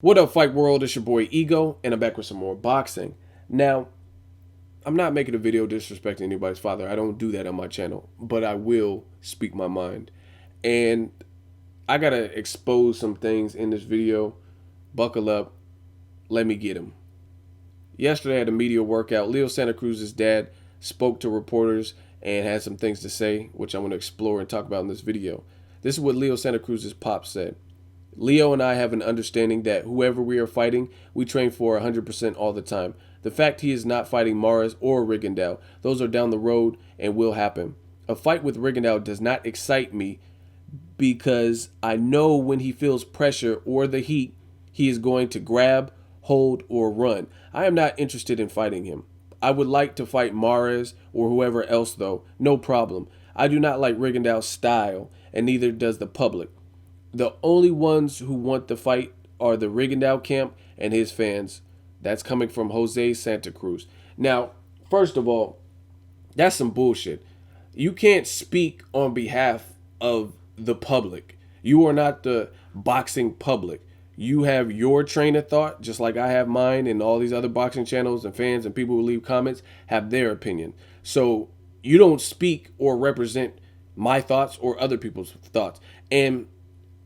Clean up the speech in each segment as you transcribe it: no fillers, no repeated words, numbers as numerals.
What up, Fight World? It's your boy Ego, and I'm back with some more boxing. Now, I'm not making a video disrespecting anybody's father. I don't do that on my channel, but I will speak my mind. And I gotta expose some things in this video. Buckle up. Let me get them. Yesterday I had a media workout. Leo Santa Cruz's dad spoke to reporters and had some things to say, which I'm going to explore and talk about in this video. This is what Leo Santa Cruz's pop said. Leo and I have an understanding that whoever we are fighting, we train for 100% all the time. The fact he is not fighting Mares or Rigondeaux, those are down the road and will happen. A fight with Rigondeaux does not excite me because I know when he feels pressure or the heat, he is going to grab, hold, or run. I am not interested in fighting him. I would like to fight Mares or whoever else though, no problem. I do not like Rigondeaux's style, and neither does the public. The only ones who want the fight are the Rigondeaux camp and his fans. That's coming from Jose Santa Cruz. Now, first of all, that's some bullshit. You can't speak on behalf of the public. You are not the boxing public. You have your train of thought, just like I have mine, and all these other boxing channels and fans and people who leave comments have their opinion. So you don't speak or represent my thoughts or other people's thoughts. And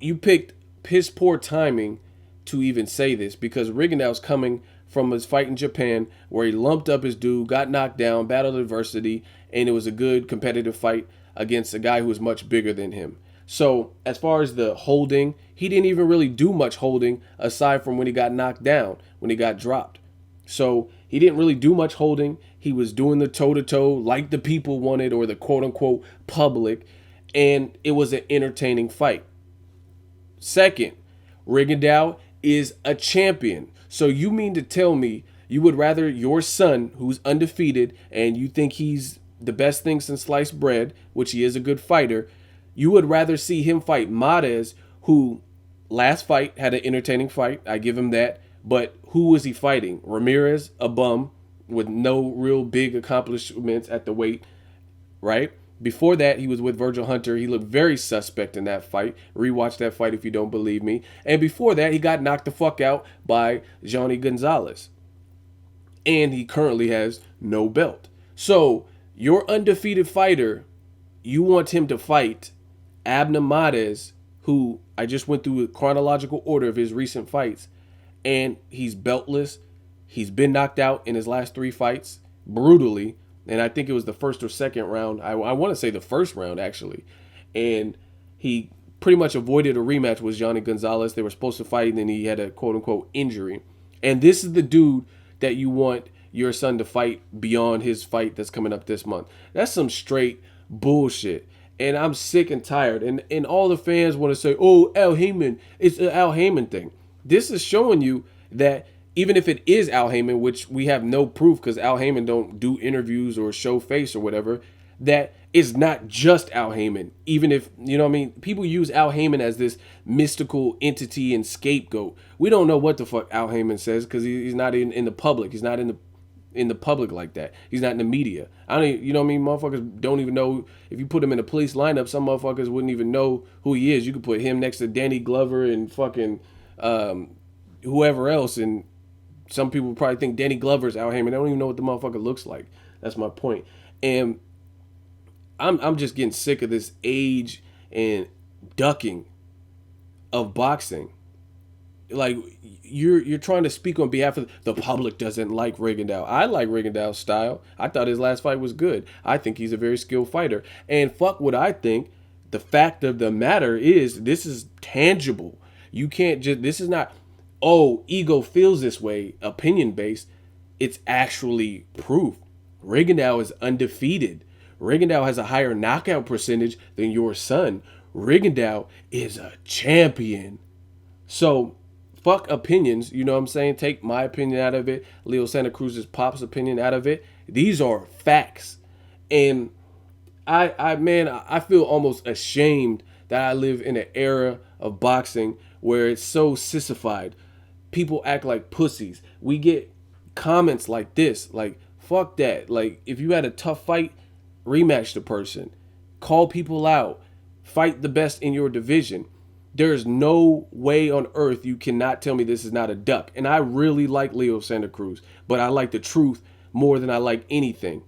you picked piss poor timing to even say this because Rigondeaux's coming from his fight in Japan where he lumped up his dude, got knocked down, battled adversity, and it was a good competitive fight against a guy who was much bigger than him. So as far as the holding, he didn't even really do much holding aside from when he got knocked down, when he got dropped. So he didn't really do much holding. He was doing the toe-to-toe like the people wanted, or the quote-unquote public, and it was an entertaining fight. Second, Rigondeaux is a champion. So you mean to tell me you would rather your son, who's undefeated, and you think he's the best thing since sliced bread, which he is a good fighter, you would rather see him fight Mares, who last fight had an entertaining fight. I give him that. But who was he fighting? Ramirez, a bum with no real big accomplishments at the weight, right? Before that, he was with Virgil Hunter. He looked very suspect in that fight. Rewatch that fight if you don't believe me. And before that, he got knocked the fuck out by Johnny Gonzalez. And he currently has no belt. So, your undefeated fighter, you want him to fight Abner Mares, who I just went through a chronological order of his recent fights. And he's beltless. He's been knocked out in his last 3 fights brutally. And I think it was the first or second round. I want to say the first round, actually. And he pretty much avoided a rematch with Johnny Gonzalez. They were supposed to fight, and then he had a quote-unquote injury. And this is the dude that you want your son to fight beyond his fight that's coming up this month. That's some straight bullshit. And I'm sick and tired. And all the fans want to say, oh, Al Haymon, it's an Al Haymon thing. This is showing you that even if it is Al Haymon, which we have no proof because Al Haymon don't do interviews or show face or whatever, that it's not just Al Haymon. Even if, you know what I mean, people use Al Haymon as this mystical entity and scapegoat. We don't know what the fuck Al Haymon says because he's not in the public. He's not in the public like that. He's not in the media. I don't, you know what I mean? Motherfuckers don't even know. If you put him in a police lineup, some motherfuckers wouldn't even know who he is. You could put him next to Danny Glover and fucking whoever else, and some people probably think Danny Glover's Al Haymon. They don't even know what the motherfucker looks like. That's my point. And I'm just getting sick of this age and ducking of boxing. Like you're trying to speak on behalf of the public doesn't like Rigondeaux. I like Rigondeaux's style. I thought his last fight was good. I think he's a very skilled fighter. And fuck what I think. The fact of the matter is this is tangible. You can't just, this is not, oh, Ego feels this way, opinion based. It's actually proof. Rigondeaux is undefeated. Rigondeaux has a higher knockout percentage than your son. Rigondeaux is a champion. So, fuck opinions, you know what I'm saying? Take my opinion out of it, Leo Santa Cruz's pop's opinion out of it. These are facts. And I feel almost ashamed that I live in an era of boxing where it's so sissified. People act like pussies. We get comments like this, like, fuck that. Like, if you had a tough fight, rematch the person. Call people out. Fight the best in your division. There's no way on earth you cannot tell me this is not a duck. And I really like Leo Santa Cruz, but I like the truth more than I like anything.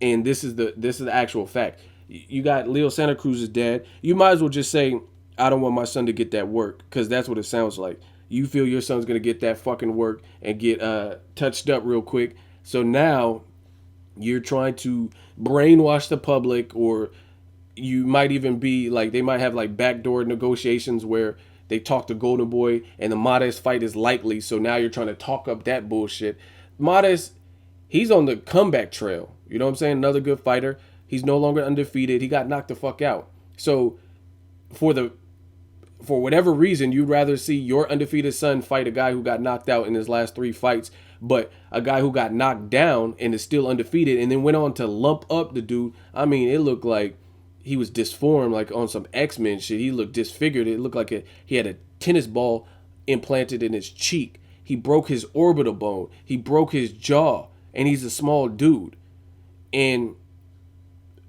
And this is the actual fact. You got Leo Santa Cruz's dad. You might as well just say, I don't want my son to get that work, because that's what it sounds like. You feel your son's gonna get that fucking work and get touched up real quick. So now you're trying to brainwash the public, or you might even be like, they might have like backdoor negotiations where they talk to Golden Boy and the Modest fight is likely. So now you're trying to talk up that bullshit. Modest, he's on the comeback trail. You know what I'm saying? Another good fighter. He's no longer undefeated. He got knocked the fuck out. So for the for whatever reason, you'd rather see your undefeated son fight a guy who got knocked out in his last 3 fights, but a guy who got knocked down and is still undefeated and then went on to lump up the dude. I mean, it looked like he was disformed, like on some X-Men shit. He looked disfigured. It looked like he had a tennis ball implanted in his cheek. He broke his orbital bone. He broke his jaw, and he's a small dude. And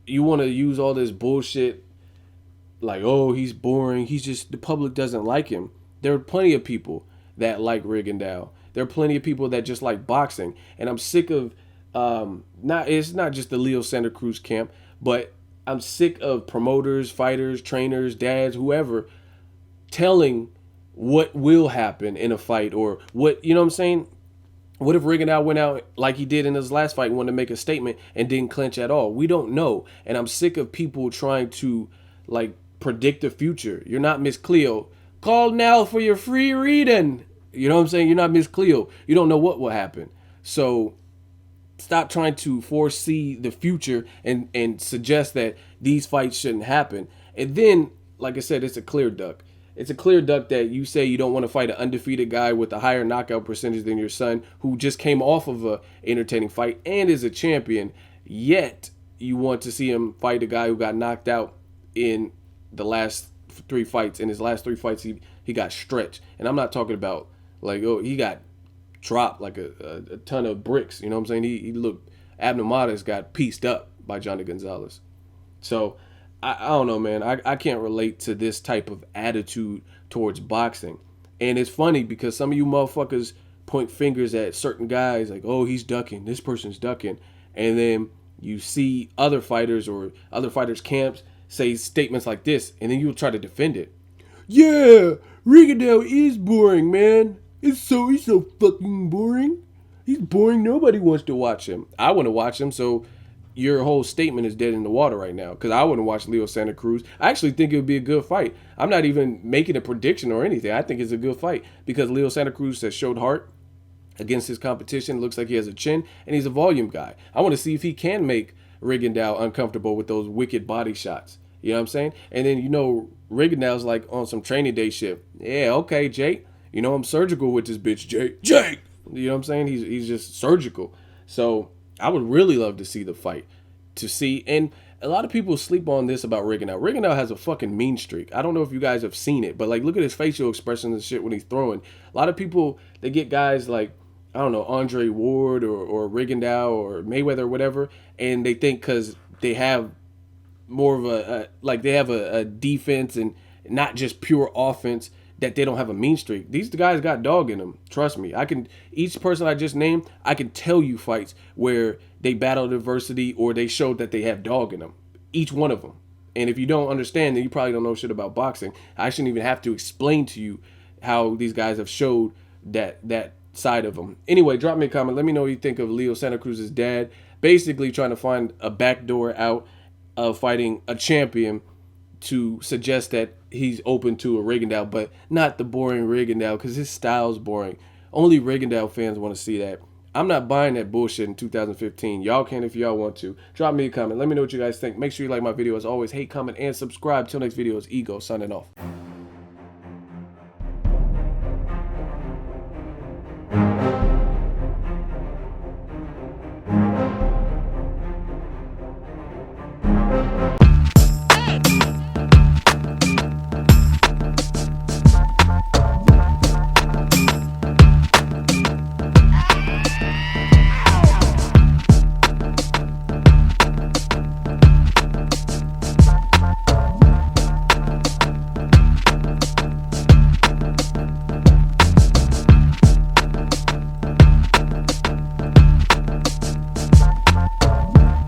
you want to use all this bullshit like, oh, he's boring. He's just, the public doesn't like him. There are plenty of people that like Rigondeaux. There are plenty of people that just like boxing. And I'm sick of, it's not just the Leo Santa Cruz camp, but I'm sick of promoters, fighters, trainers, dads, whoever, telling what will happen in a fight, or what, you know what I'm saying? What if Rigondeaux went out like he did in his last fight, wanted to make a statement and didn't clinch at all? We don't know. And I'm sick of people trying to like predict the future. You're not Miss Cleo. Call now for your free reading. You know what I'm saying? You're not Miss Cleo. You don't know what will happen. So stop trying to foresee the future and suggest that these fights shouldn't happen. And then, like I said, it's a clear duck. It's a clear duck that you say you don't want to fight an undefeated guy with a higher knockout percentage than your son, who just came off of a entertaining fight and is a champion. Yet you want to see him fight a guy who got knocked out in the last 3 fights. In his last 3 fights, he got stretched. And I'm not talking about like, oh, he got dropped like a ton of bricks. You know what I'm saying? He looked, Abner Mares got pieced up by Johnny Gonzalez. So I don't know, man. I can't relate to this type of attitude towards boxing. And it's funny because some of you motherfuckers point fingers at certain guys like, oh, he's ducking. This person's ducking. And then you see other fighters or other fighters' camps say statements like this, and then you'll try to defend it. Yeah, Rigondeaux is boring, man. He's so fucking boring. He's boring. Nobody wants to watch him. I want to watch him, so your whole statement is dead in the water right now, because I wouldn't watch Leo Santa Cruz. I actually think it would be a good fight. I'm not even making a prediction or anything. I think it's a good fight because Leo Santa Cruz has showed heart against his competition. Looks like he has a chin, and he's a volume guy. I want to see if he can make Rigondeaux uncomfortable with those wicked body shots. You know what I'm saying? And then, you know, Rigondeaux's like on some training day shit. Yeah, okay, Jake. You know, I'm surgical with this bitch, Jake. Jake! You know what I'm saying? He's just surgical. So I would really love to see the fight. To see, and a lot of people sleep on this about Rigondeaux. Rigondeaux has a fucking mean streak. I don't know if you guys have seen it, but like, look at his facial expressions and shit when he's throwing. A lot of people, they get guys like, I don't know, Andre Ward or Rigondeaux or Mayweather or whatever, and they think because they have more of they have a defense and not just pure offense, that they don't have a mean streak. These guys got dog in them. Trust me. Each person I just named, I can tell you fights where they battled adversity or they showed that they have dog in them. Each one of them. And if you don't understand, then you probably don't know shit about boxing. I shouldn't even have to explain to you how these guys have showed that side of them. Anyway, drop me a comment. Let me know what you think of Leo Santa Cruz's dad. Basically trying to find a backdoor out of fighting a champion to suggest that he's open to a Rigondeaux, but not the boring Rigondeaux, because his style's boring. Only Rigondeaux fans want to see that. I'm not buying that bullshit in 2015. Y'all can if y'all want to. Drop me a comment. Let me know what you guys think. Make sure you like my video. As always, hate, comment, and subscribe. Till next video, it's Ego signing off.